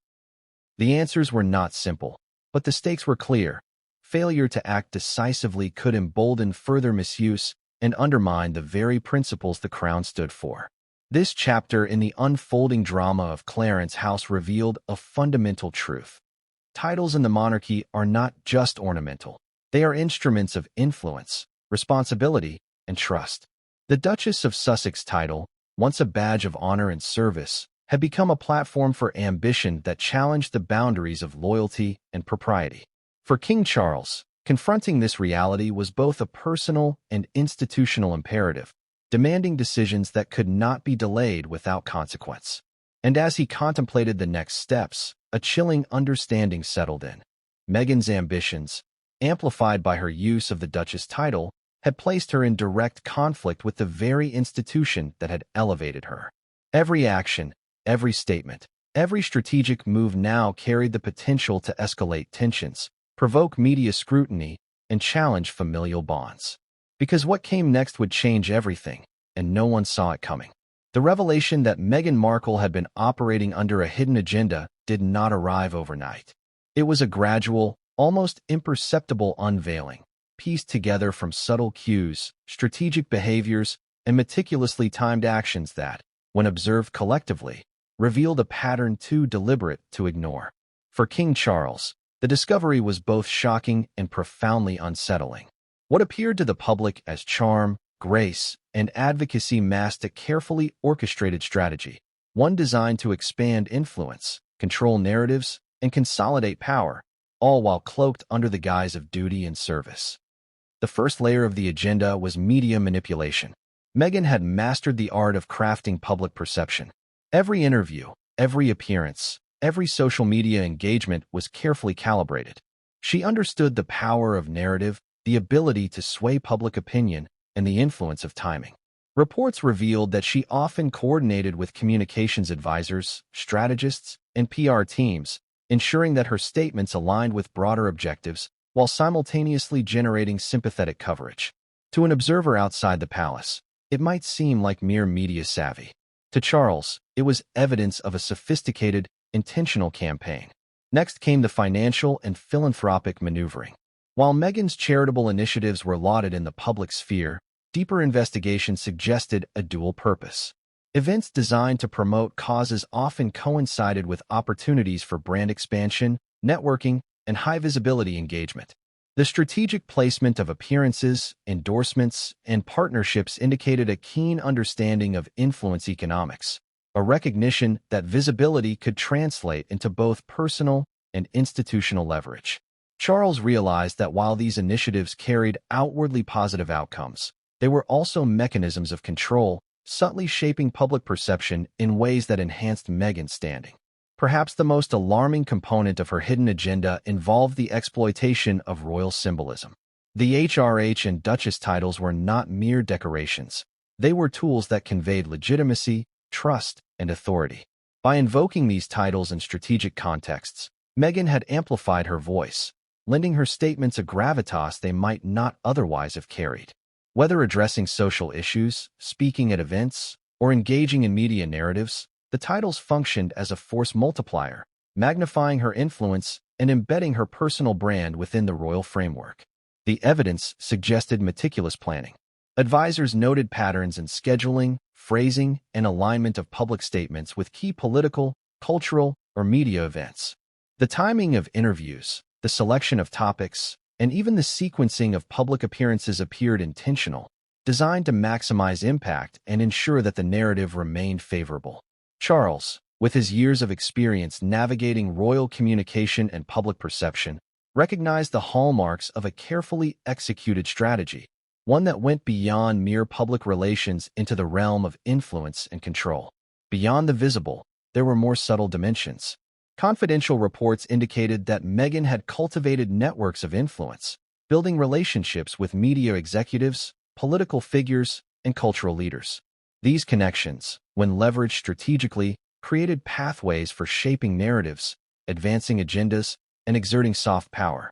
The answers were not simple, but the stakes were clear. Failure to act decisively could embolden further misuse and undermine the very principles the crown stood for. This chapter in the unfolding drama of Clarence House revealed a fundamental truth. Titles in the monarchy are not just ornamental. They are instruments of influence, responsibility, and trust. The Duchess of Sussex title, once a badge of honor and service, had become a platform for ambition that challenged the boundaries of loyalty and propriety. For King Charles, confronting this reality was both a personal and institutional imperative, demanding decisions that could not be delayed without consequence. And as he contemplated the next steps, a chilling understanding settled in. Meghan's ambitions, amplified by her use of the Duchess title, had placed her in direct conflict with the very institution that had elevated her. Every action, every statement, every strategic move now carried the potential to escalate tensions, provoke media scrutiny, and challenge familial bonds. Because what came next would change everything, and no one saw it coming. The revelation that Meghan Markle had been operating under a hidden agenda did not arrive overnight. It was a gradual, almost imperceptible unveiling, pieced together from subtle cues, strategic behaviors, and meticulously timed actions that, when observed collectively, revealed a pattern too deliberate to ignore. For King Charles, the discovery was both shocking and profoundly unsettling. What appeared to the public as charm, grace, and advocacy masked a carefully orchestrated strategy, one designed to expand influence, control narratives, and consolidate power, all while cloaked under the guise of duty and service. The first layer of the agenda was media manipulation. Meghan had mastered the art of crafting public perception. Every interview, every appearance, every social media engagement was carefully calibrated. She understood the power of narrative, the ability to sway public opinion, and the influence of timing. Reports revealed that she often coordinated with communications advisors, strategists, and PR teams, ensuring that her statements aligned with broader objectives while simultaneously generating sympathetic coverage. To an observer outside the palace, it might seem like mere media savvy. To Charles, it was evidence of a sophisticated, intentional campaign. Next came the financial and philanthropic maneuvering. While Meghan's charitable initiatives were lauded in the public sphere, deeper investigation suggested a dual purpose. Events designed to promote causes often coincided with opportunities for brand expansion, networking, and high-visibility engagement. The strategic placement of appearances, endorsements, and partnerships indicated a keen understanding of influence economics, a recognition that visibility could translate into both personal and institutional leverage. Charles realized that while these initiatives carried outwardly positive outcomes, they were also mechanisms of control, subtly shaping public perception in ways that enhanced Meghan's standing. Perhaps the most alarming component of her hidden agenda involved the exploitation of royal symbolism. The HRH and Duchess titles were not mere decorations. They were tools that conveyed legitimacy, trust, and authority. By invoking these titles in strategic contexts, Meghan had amplified her voice, lending her statements a gravitas they might not otherwise have carried. Whether addressing social issues, speaking at events, or engaging in media narratives, the titles functioned as a force multiplier, magnifying her influence and embedding her personal brand within the royal framework. The evidence suggested meticulous planning. Advisors noted patterns in scheduling, phrasing, and alignment of public statements with key political, cultural, or media events. The timing of interviews, the selection of topics, and even the sequencing of public appearances appeared intentional, designed to maximize impact and ensure that the narrative remained favorable. Charles, with his years of experience navigating royal communication and public perception, recognized the hallmarks of a carefully executed strategy, one that went beyond mere public relations into the realm of influence and control. Beyond the visible, there were more subtle dimensions. Confidential reports indicated that Meghan had cultivated networks of influence, building relationships with media executives, political figures, and cultural leaders. These connections, when leveraged strategically, created pathways for shaping narratives, advancing agendas, and exerting soft power.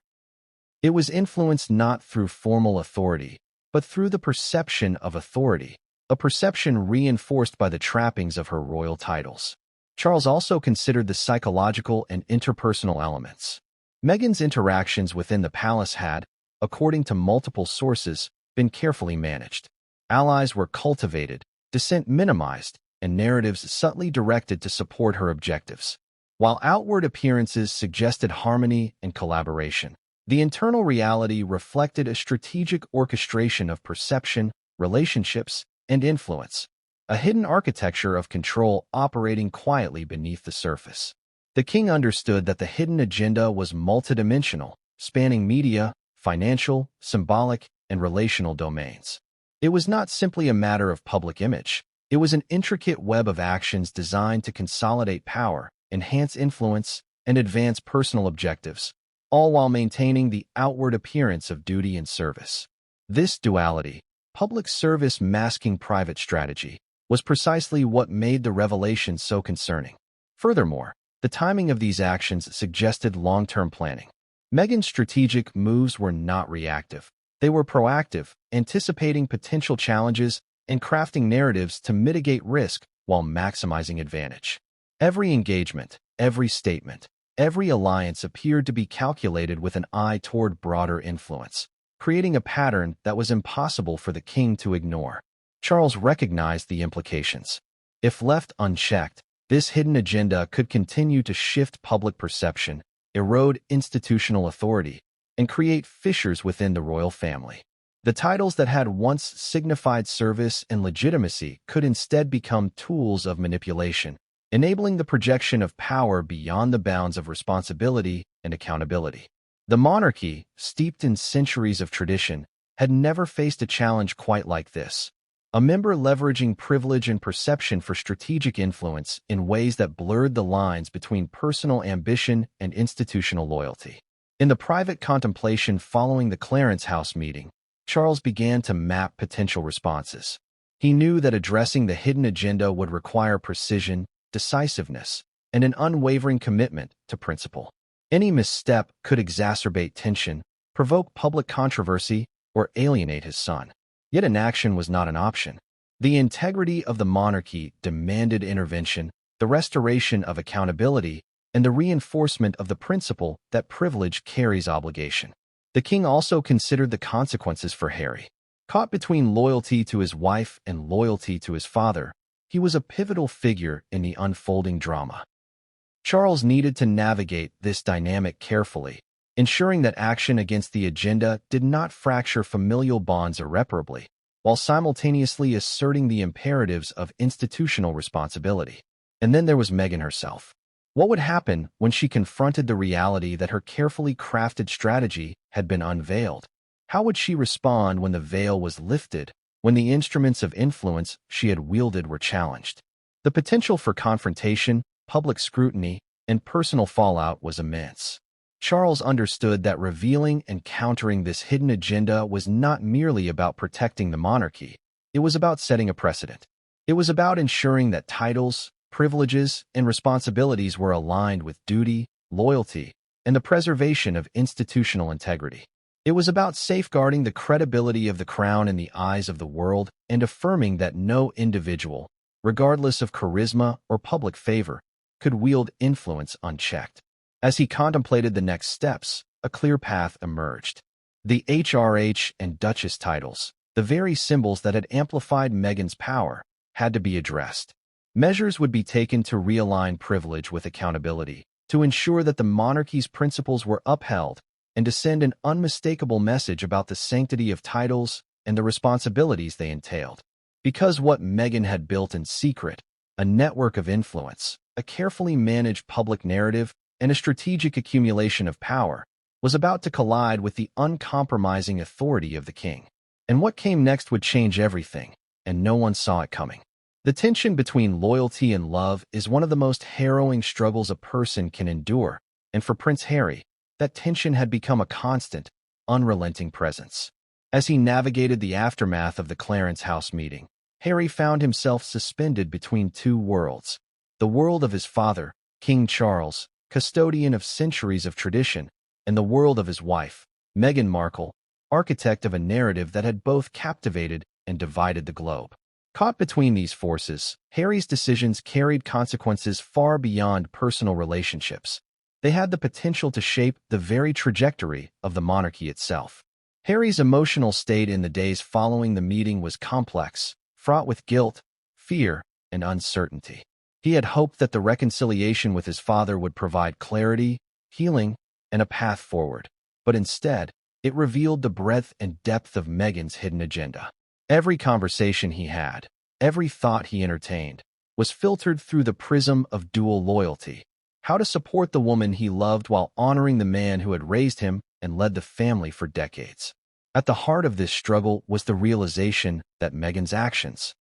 It was influenced not through formal authority, but through the perception of authority, a perception reinforced by the trappings of her royal titles. Charles also considered the psychological and interpersonal elements. Meghan's interactions within the palace had, according to multiple sources, been carefully managed. Allies were cultivated, dissent minimized, and narratives subtly directed to support her objectives. While outward appearances suggested harmony and collaboration, the internal reality reflected a strategic orchestration of perception, relationships, and influence, a hidden architecture of control operating quietly beneath the surface. The king understood that the hidden agenda was multidimensional, spanning media, financial, symbolic, and relational domains. It was not simply a matter of public image. It was an intricate web of actions designed to consolidate power, enhance influence, and advance personal objectives, all while maintaining the outward appearance of duty and service. This duality, public service masking private strategy, was precisely what made the revelation so concerning. Furthermore, the timing of these actions suggested long-term planning. Meghan's strategic moves were not reactive. They were proactive, anticipating potential challenges and crafting narratives to mitigate risk while maximizing advantage. Every engagement, every statement, every alliance appeared to be calculated with an eye toward broader influence, creating a pattern that was impossible for the king to ignore. Charles recognized the implications. If left unchecked, this hidden agenda could continue to shift public perception, erode institutional authority, and create fissures within the royal family. The titles that had once signified service and legitimacy could instead become tools of manipulation, enabling the projection of power beyond the bounds of responsibility and accountability. The monarchy, steeped in centuries of tradition, had never faced a challenge quite like this. A member leveraging privilege and perception for strategic influence in ways that blurred the lines between personal ambition and institutional loyalty. In the private contemplation following the Clarence House meeting, Charles began to map potential responses. He knew that addressing the hidden agenda would require precision, decisiveness, and an unwavering commitment to principle. Any misstep could exacerbate tension, provoke public controversy, or alienate his son. Yet inaction was not an option. The integrity of the monarchy demanded intervention, the restoration of accountability, and the reinforcement of the principle that privilege carries obligation. The king also considered the consequences for Harry. Caught between loyalty to his wife and loyalty to his father, he was a pivotal figure in the unfolding drama. Charles needed to navigate this dynamic carefully, ensuring that action against the agenda did not fracture familial bonds irreparably, while simultaneously asserting the imperatives of institutional responsibility. And then there was Meghan herself. What would happen when she confronted the reality that her carefully crafted strategy had been unveiled? How would she respond when the veil was lifted, when the instruments of influence she had wielded were challenged? The potential for confrontation, public scrutiny, and personal fallout was immense. Charles understood that revealing and countering this hidden agenda was not merely about protecting the monarchy. It was about setting a precedent. It was about ensuring that titles, privileges, and responsibilities were aligned with duty, loyalty, and the preservation of institutional integrity. It was about safeguarding the credibility of the crown in the eyes of the world and affirming that no individual, regardless of charisma or public favor, could wield influence unchecked. As he contemplated the next steps, a clear path emerged. The HRH and Duchess titles, the very symbols that had amplified Meghan's power, had to be addressed. Measures would be taken to realign privilege with accountability, to ensure that the monarchy's principles were upheld, and to send an unmistakable message about the sanctity of titles and the responsibilities they entailed. Because what Meghan had built in secret, a network of influence, a carefully managed public narrative, and a strategic accumulation of power, was about to collide with the uncompromising authority of the king. And what came next would change everything, and no one saw it coming. The tension between loyalty and love is one of the most harrowing struggles a person can endure, and for Prince Harry, that tension had become a constant, unrelenting presence. As he navigated the aftermath of the Clarence House meeting, Harry found himself suspended between two worlds: the world of his father, King Charles, custodian of centuries of tradition, and the world of his wife, Meghan Markle, architect of a narrative that had both captivated and divided the globe. Caught between these forces, Harry's decisions carried consequences far beyond personal relationships. They had the potential to shape the very trajectory of the monarchy itself. Harry's emotional state in the days following the meeting was complex, fraught with guilt, fear, and uncertainty. He had hoped that the reconciliation with his father would provide clarity, healing, and a path forward. But instead, it revealed the breadth and depth of Meghan's hidden agenda. Every conversation he had, every thought he entertained, was filtered through the prism of dual loyalty. How to support the woman he loved while honoring the man who had raised him and led the family for decades. At the heart of this struggle was the realization that Meghan's actions,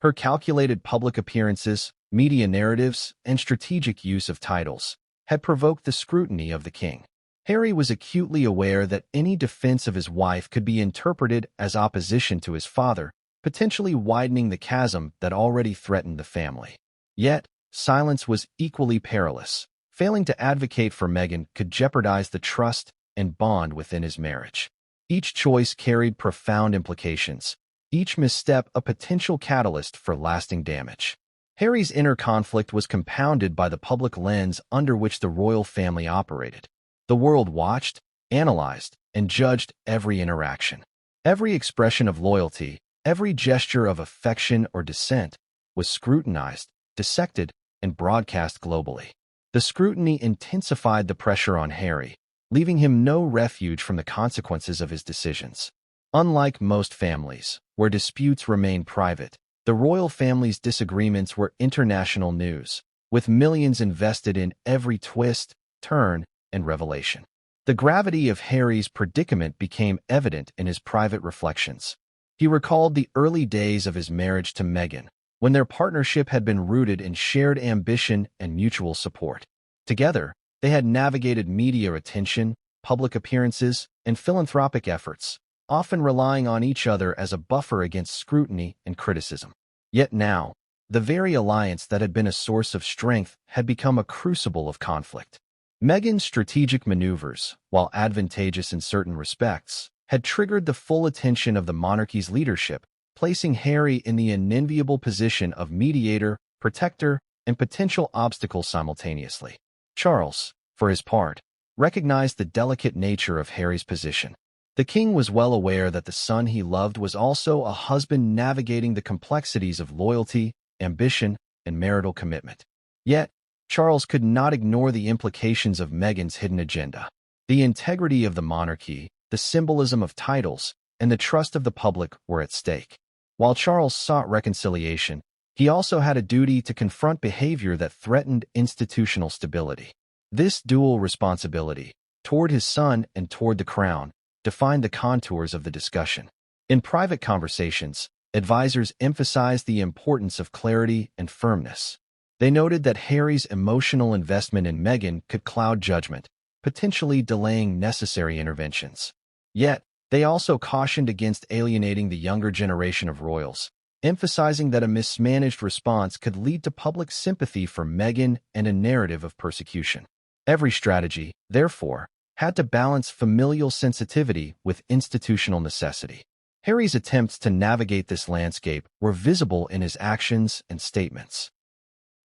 her calculated public appearances, media narratives, and strategic use of titles, had provoked the scrutiny of the king. Harry was acutely aware that any defense of his wife could be interpreted as opposition to his father, potentially widening the chasm that already threatened the family. Yet, silence was equally perilous. Failing to advocate for Meghan could jeopardize the trust and bond within his marriage. Each choice carried profound implications, each misstep a potential catalyst for lasting damage. Harry's inner conflict was compounded by the public lens under which the royal family operated. The world watched, analyzed, and judged every interaction. Every expression of loyalty, every gesture of affection or dissent, was scrutinized, dissected, and broadcast globally. The scrutiny intensified the pressure on Harry, leaving him no refuge from the consequences of his decisions. Unlike most families, where disputes remain private, The royal family's disagreements were international news, with millions invested in every twist, turn, and revelation. The gravity of Harry's predicament became evident in his private reflections. He recalled the early days of his marriage to Meghan, when their partnership had been rooted in shared ambition and mutual support. Together, they had navigated media attention, public appearances, and philanthropic efforts, often relying on each other as a buffer against scrutiny and criticism. Yet now, the very alliance that had been a source of strength had become a crucible of conflict. Meghan's strategic maneuvers, while advantageous in certain respects, had triggered the full attention of the monarchy's leadership, placing Harry in the unenviable position of mediator, protector, and potential obstacle simultaneously. Charles, for his part, recognized the delicate nature of Harry's position. The king was well aware that the son he loved was also a husband navigating the complexities of loyalty, ambition, and marital commitment. Yet, Charles could not ignore the implications of Meghan's hidden agenda. The integrity of the monarchy, the symbolism of titles, and the trust of the public were at stake. While Charles sought reconciliation, he also had a duty to confront behavior that threatened institutional stability. This dual responsibility, toward his son and toward the crown, defined the contours of the discussion. In private conversations, advisors emphasized the importance of clarity and firmness. They noted that Harry's emotional investment in Meghan could cloud judgment, potentially delaying necessary interventions. Yet, they also cautioned against alienating the younger generation of royals, emphasizing that a mismanaged response could lead to public sympathy for Meghan and a narrative of persecution. Every strategy, therefore, had to balance familial sensitivity with institutional necessity. Harry's attempts to navigate this landscape were visible in his actions and statements.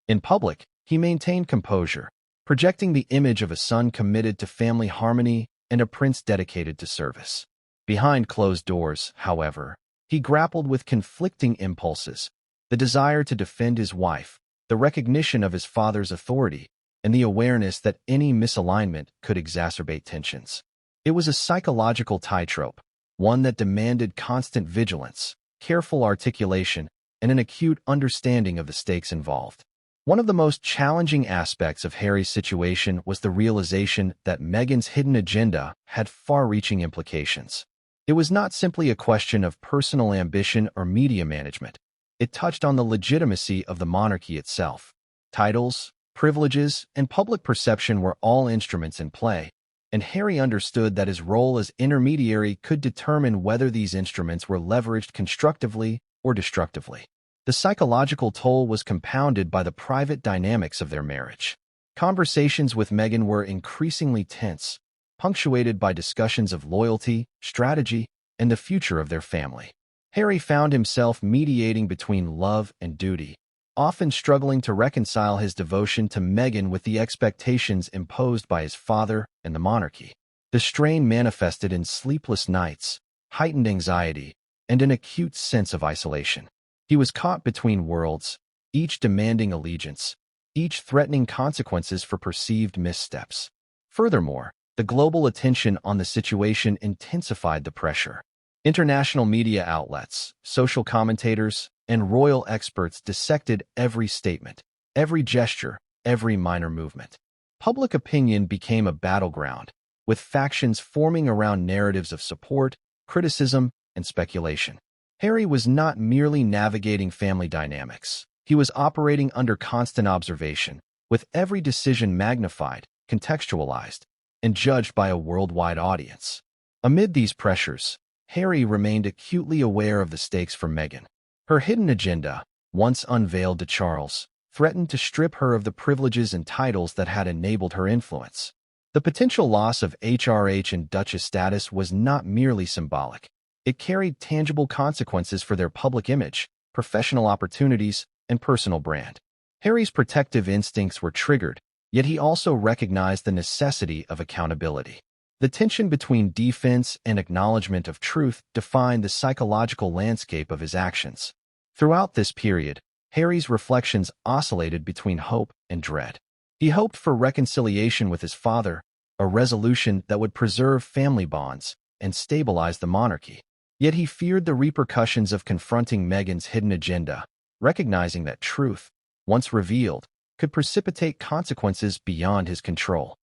In public, he maintained composure, projecting the image of a son committed to family harmony and a prince dedicated to service. Behind closed doors, however, he grappled with conflicting impulses: the desire to defend his wife, the recognition of his father's authority, and the awareness that any misalignment could exacerbate tensions. It was a psychological tightrope, one that demanded constant vigilance, careful articulation, and an acute understanding of the stakes involved. One of the most challenging aspects of Harry's situation was the realization that Meghan's hidden agenda had far-reaching implications. It was not simply a question of personal ambition or media management. It touched on the legitimacy of the monarchy itself. Titles, privileges, and public perception were all instruments in play, and Harry understood that his role as intermediary could determine whether these instruments were leveraged constructively or destructively. The psychological toll was compounded by the private dynamics of their marriage. Conversations with Meghan were increasingly tense, punctuated by discussions of loyalty, strategy, and the future of their family. Harry found himself mediating between love and duty, often struggling to reconcile his devotion to Meghan with the expectations imposed by his father and the monarchy. The strain manifested in sleepless nights, heightened anxiety, and an acute sense of isolation. He was caught between worlds, each demanding allegiance, each threatening consequences for perceived missteps. Furthermore, the global attention on the situation intensified the pressure. International media outlets, social commentators, and royal experts dissected every statement, every gesture, every minor movement. Public opinion became a battleground, with factions forming around narratives of support, criticism, and speculation. Harry was not merely navigating family dynamics. He was operating under constant observation, with every decision magnified, contextualized, and judged by a worldwide audience. Amid these pressures, Harry remained acutely aware of the stakes for Meghan. Her hidden agenda, once unveiled to Charles, threatened to strip her of the privileges and titles that had enabled her influence. The potential loss of HRH and Duchess status was not merely symbolic. It carried tangible consequences for their public image, professional opportunities, and personal brand. Harry's protective instincts were triggered, yet he also recognized the necessity of accountability. The tension between defense and acknowledgement of truth defined the psychological landscape of his actions. Throughout this period, Harry's reflections oscillated between hope and dread. He hoped for reconciliation with his father, a resolution that would preserve family bonds and stabilize the monarchy. Yet he feared the repercussions of confronting Meghan's hidden agenda, recognizing that truth, once revealed, could precipitate consequences beyond his control.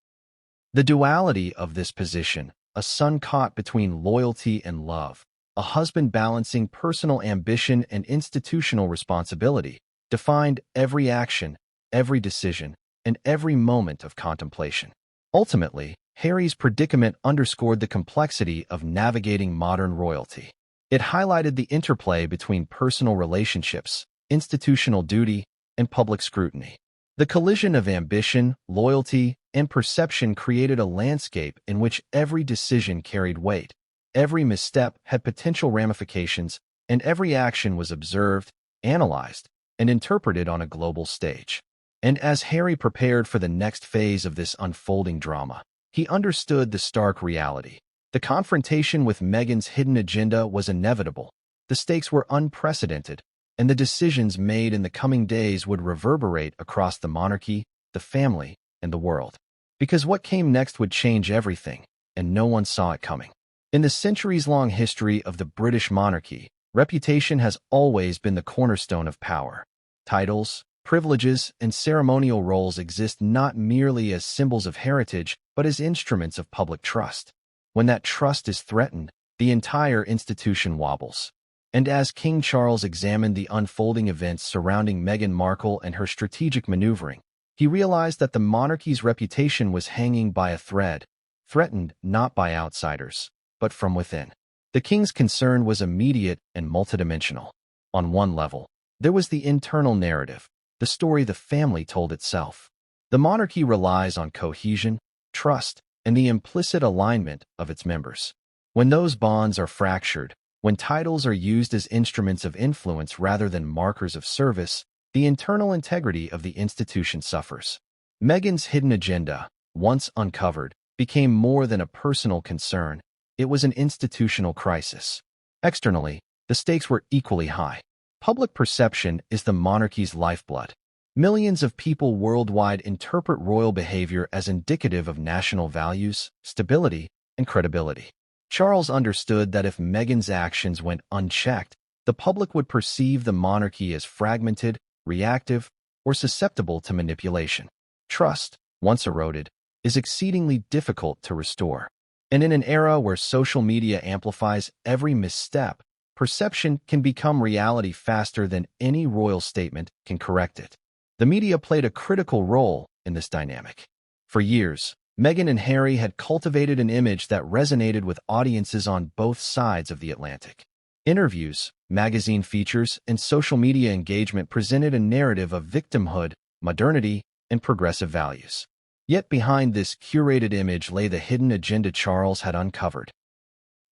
The duality of this position, a son caught between loyalty and love, a husband balancing personal ambition and institutional responsibility, defined every action, every decision, and every moment of contemplation. Ultimately, Harry's predicament underscored the complexity of navigating modern royalty. It highlighted the interplay between personal relationships, institutional duty, and public scrutiny. The collision of ambition, loyalty, and perception created a landscape in which every decision carried weight, every misstep had potential ramifications, and every action was observed, analyzed, and interpreted on a global stage. And as Harry prepared for the next phase of this unfolding drama, he understood the stark reality. The confrontation with Meghan's hidden agenda was inevitable. The stakes were unprecedented, and the decisions made in the coming days would reverberate across the monarchy, the family, and the world. Because what came next would change everything, and no one saw it coming. In the centuries-long history of the British monarchy, reputation has always been the cornerstone of power. Titles, privileges, and ceremonial roles exist not merely as symbols of heritage, but as instruments of public trust. When that trust is threatened, the entire institution wobbles. And as King Charles examined the unfolding events surrounding Meghan Markle and her strategic maneuvering, he realized that the monarchy's reputation was hanging by a thread, threatened not by outsiders, but from within. The king's concern was immediate and multidimensional. On one level, there was the internal narrative, the story the family told itself. The monarchy relies on cohesion, trust, and the implicit alignment of its members. When those bonds are fractured, when titles are used as instruments of influence rather than markers of service, the internal integrity of the institution suffers. Meghan's hidden agenda, once uncovered, became more than a personal concern. It was an institutional crisis. Externally, the stakes were equally high. Public perception is the monarchy's lifeblood. Millions of people worldwide interpret royal behavior as indicative of national values, stability, and credibility. Charles understood that if Meghan's actions went unchecked, the public would perceive the monarchy as fragmented, reactive, or susceptible to manipulation. Trust, once eroded, is exceedingly difficult to restore. And in an era where social media amplifies every misstep, perception can become reality faster than any royal statement can correct it. The media played a critical role in this dynamic. For years, Meghan and Harry had cultivated an image that resonated with audiences on both sides of the Atlantic. Interviews, magazine features, and social media engagement presented a narrative of victimhood, modernity, and progressive values. Yet behind this curated image lay the hidden agenda Charles had uncovered.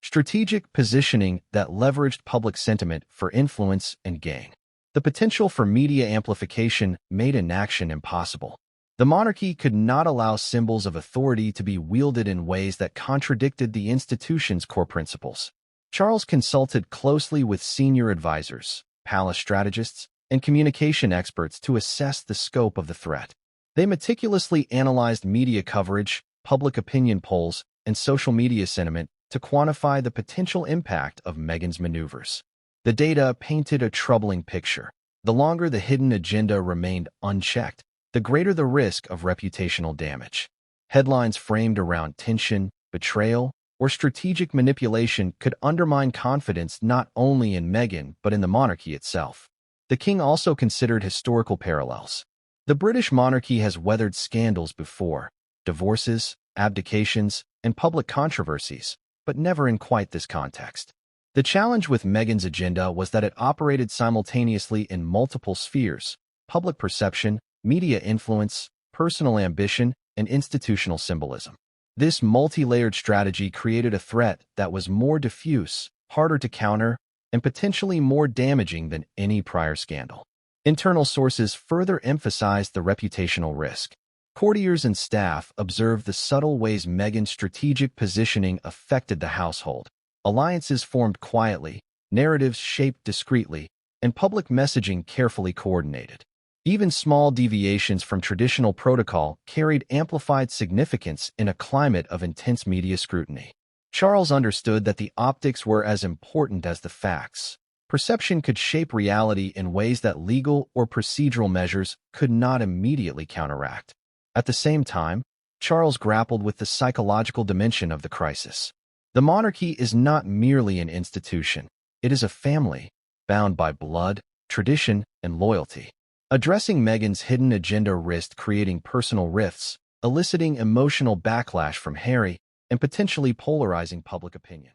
Strategic positioning that leveraged public sentiment for influence and gain. The potential for media amplification made inaction impossible. The monarchy could not allow symbols of authority to be wielded in ways that contradicted the institution's core principles. Charles consulted closely with senior advisors, palace strategists, and communication experts to assess the scope of the threat. They meticulously analyzed media coverage, public opinion polls, and social media sentiment to quantify the potential impact of Meghan's maneuvers. The data painted a troubling picture. The longer the hidden agenda remained unchecked, the greater the risk of reputational damage. Headlines framed around tension, betrayal, or strategic manipulation could undermine confidence not only in Meghan but in the monarchy itself. The king also considered historical parallels. The British monarchy has weathered scandals before, divorces, abdications, and public controversies, but never in quite this context. The challenge with Meghan's agenda was that it operated simultaneously in multiple spheres: public perception, media influence, personal ambition, and institutional symbolism. This multi-layered strategy created a threat that was more diffuse, harder to counter, and potentially more damaging than any prior scandal. Internal sources further emphasized the reputational risk. Courtiers and staff observed the subtle ways Meghan's strategic positioning affected the household. Alliances formed quietly, narratives shaped discreetly, and public messaging carefully coordinated. Even small deviations from traditional protocol carried amplified significance in a climate of intense media scrutiny. Charles understood that the optics were as important as the facts. Perception could shape reality in ways that legal or procedural measures could not immediately counteract. At the same time, Charles grappled with the psychological dimension of the crisis. The monarchy is not merely an institution. It is a family, bound by blood, tradition, and loyalty. Addressing Meghan's hidden agenda risked creating personal rifts, eliciting emotional backlash from Harry, and potentially polarizing public opinion.